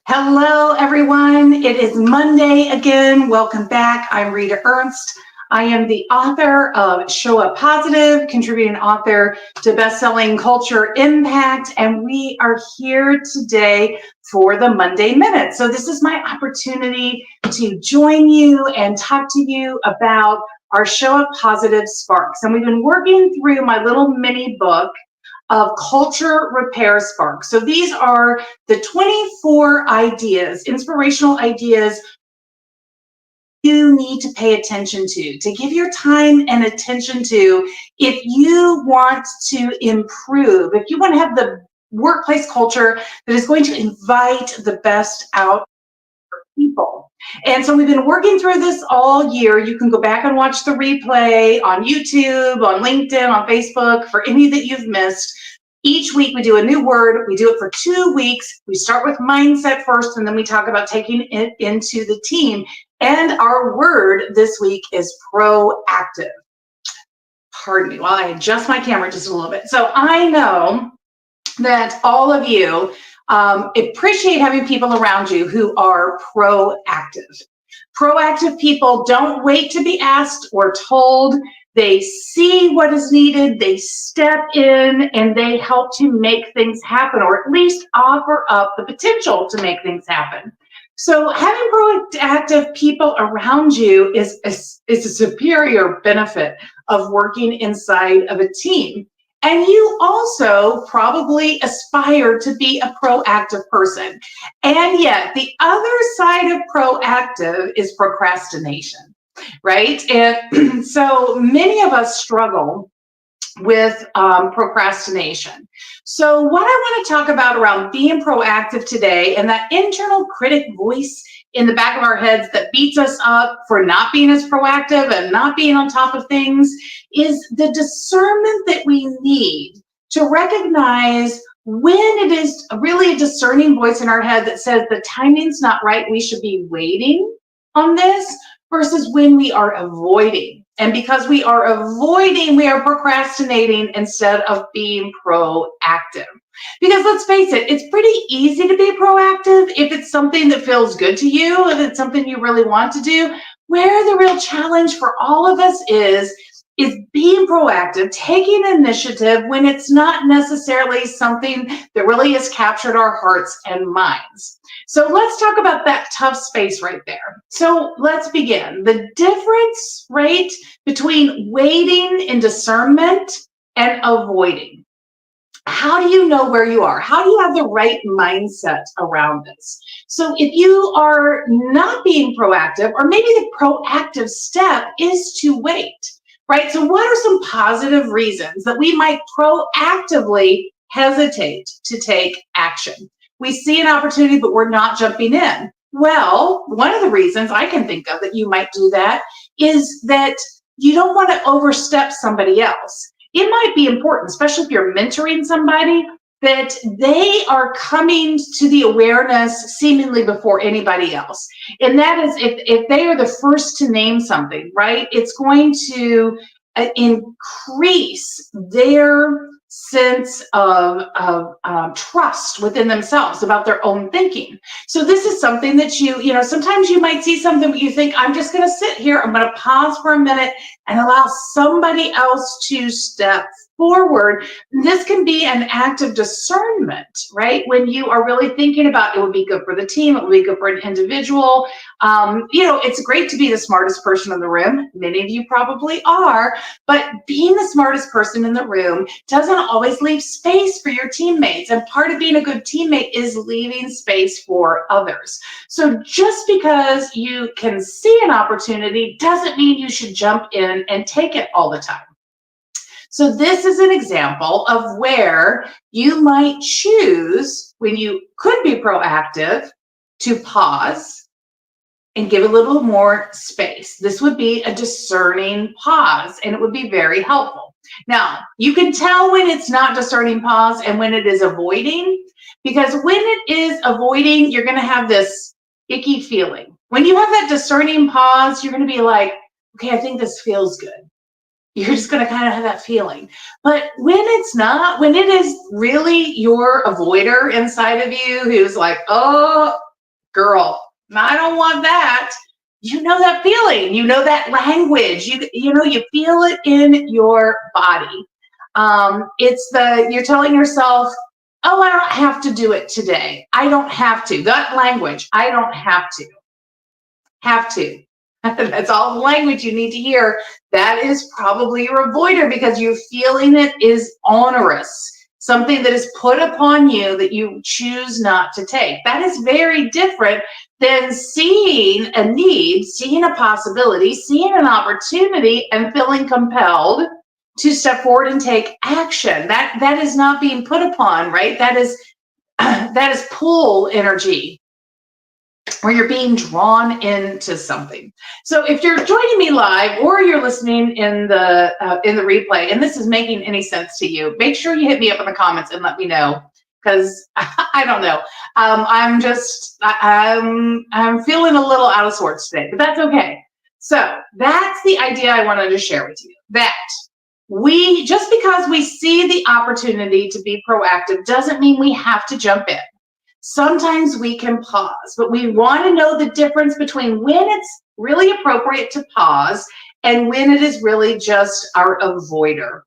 Hello, everyone. It is Monday again. Welcome back. I'm Rita Ernst. I am the author of Show Up Positive, contributing author to best-selling Culture Impact, and we are here today for the Monday Minute. So this is my opportunity to join you and talk to you about our Show Up Positive Sparks. And we've been working through my little mini book of culture repair sparks. So these are the 24 ideas, inspirational ideas you need to pay attention to give your time and attention to if you want to improve, if you want to have the workplace culture that is going to invite the best out of people. And so we've been working through this all year. You can go back and watch the replay on YouTube, on LinkedIn, on Facebook, for any that you've missed. Each week we do a new word. We do it for 2 weeks. We start with mindset first, and then we talk about taking it into the team. And our word this week is proactive. Pardon me while I adjust my camera just a little bit. So I know that all of you appreciate having people around you who are proactive. Proactive people don't wait to be asked or told. They see what is needed, they step in, and they help to make things happen, or at least offer up the potential to make things happen. So having proactive people around you is a superior benefit of working inside of a team. And you also probably aspire to be a proactive person. And yet the other side of proactive is procrastination, right? And so many of us struggle with procrastination. So what I want to talk about around being proactive today, and that internal critic voice in the back of our heads that beats us up for not being as proactive and not being on top of things, is the discernment that we need to recognize when it is really a discerning voice in our head that says the timing's not right, we should be waiting on this, versus when we are avoiding. And because we are avoiding, we are procrastinating instead of being proactive. Because let's face it, it's pretty easy to be proactive if it's something that feels good to you, if it's something you really want to do. Where the real challenge for all of us is being proactive, taking initiative when it's not necessarily something that really has captured our hearts and minds. So let's talk about that tough space right there. So let's begin. The difference, right, between waiting in discernment and avoiding. How do you know where you are? How do you have the right mindset around this? So if you are not being proactive, or maybe the proactive step is to wait, right? So what are some positive reasons that we might proactively hesitate to take action? We see an opportunity, but we're not jumping in. Well, one of the reasons I can think of that you might do that is that you don't want to overstep somebody else. It might be important, especially if you're mentoring somebody, that they are coming to the awareness seemingly before anybody else. And that is if they are the first to name something, right? It's going to increase their sense of trust within themselves about their own thinking. So this is something that you know, sometimes you might see something but you think, I'm just going to sit here, I'm going to pause for a minute and allow somebody else to step forward. This can be an act of discernment, right? When you are really thinking about it would be good for the team, it would be good for an individual. You know, it's great to be the smartest person in the room. Many of you probably are, but being the smartest person in the room doesn't always leave space for your teammates. And part of being a good teammate is leaving space for others. So just because you can see an opportunity doesn't mean you should jump in and take it all the time. So this is an example of where you might choose, when you could be proactive, to pause and give a little more space. This would be a discerning pause, and it would be very helpful. Now, you can tell when it's not discerning pause and when it is avoiding, because when it is avoiding, you're going to have this icky feeling. When you have that discerning pause, you're going to be like, okay, I think this feels good. You're just going to kind of have that feeling. But when it's not, when it is really your avoider inside of you who's like, oh, girl, I don't want that. You know that feeling, you know that language, you know, you feel it in your body. You're telling yourself, oh, I don't have to do it today. I don't have to. That language, I don't have to. Have to. That's all the language you need to hear. That is probably your avoider because you're feeling it is onerous, something that is put upon you that you choose not to take. That is very different than seeing a need, seeing a possibility, seeing an opportunity, and feeling compelled to step forward and take action. That is not being put upon, right? That is pull energy, where you're being drawn into something. So if you're joining me live or you're listening in the replay, and this is making any sense to you, make sure you hit me up in the comments and let me know, because I don't know. I'm feeling a little out of sorts today, but that's okay. So that's the idea I wanted to share with you, that just because we see the opportunity to be proactive doesn't mean we have to jump in. Sometimes we can pause, but we want to know the difference between when it's really appropriate to pause and when it is really just our avoider.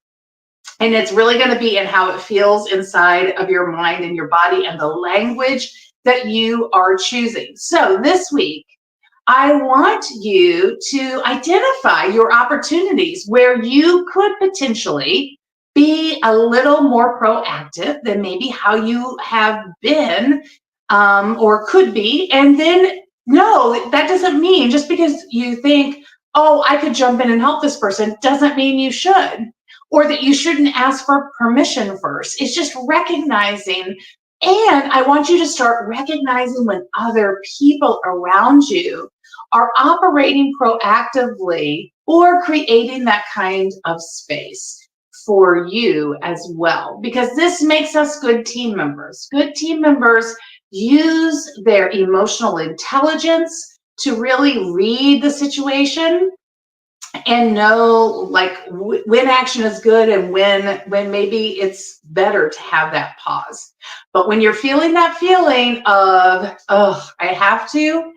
And it's really going to be in how it feels inside of your mind and your body and the language that you are choosing. So this week, I want you to identify your opportunities where you could potentially be a little more proactive than maybe how you have been or could be. And then, no, that doesn't mean just because you think, oh, I could jump in and help this person, doesn't mean you should, or that you shouldn't ask for permission first. It's just recognizing. And I want you to start recognizing when other people around you are operating proactively or creating that kind of space for you as well, because this makes us good team members. Good team members use their emotional intelligence to really read the situation and know like when action is good and when maybe it's better to have that pause. But when you're feeling that feeling of, oh, I have to,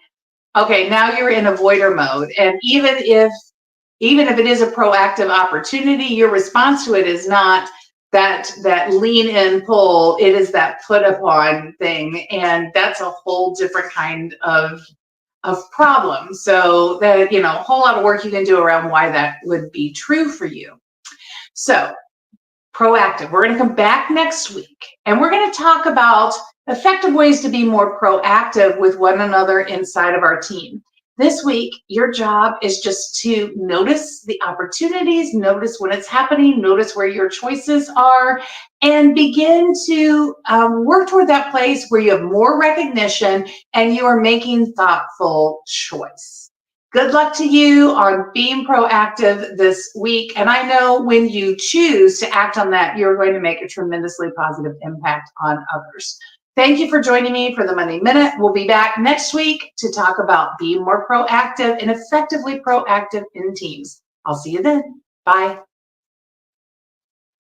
okay, now you're in avoider mode. And even if it is a proactive opportunity, your response to it is not that lean in pull, it is that put upon thing. And that's a whole different kind of problem. So that, a whole lot of work you can do around why that would be true for you. So proactive, we're going to come back next week and we're going to talk about effective ways to be more proactive with one another inside of our team. This week, your job is just to notice the opportunities, notice when it's happening, notice where your choices are, and begin to work toward that place where you have more recognition and you are making thoughtful choice. Good luck to you on being proactive this week. And I know when you choose to act on that, you're going to make a tremendously positive impact on others. Thank you for joining me for the Monday Minute. We'll be back next week to talk about being more proactive and effectively proactive in teams. I'll see you then. Bye.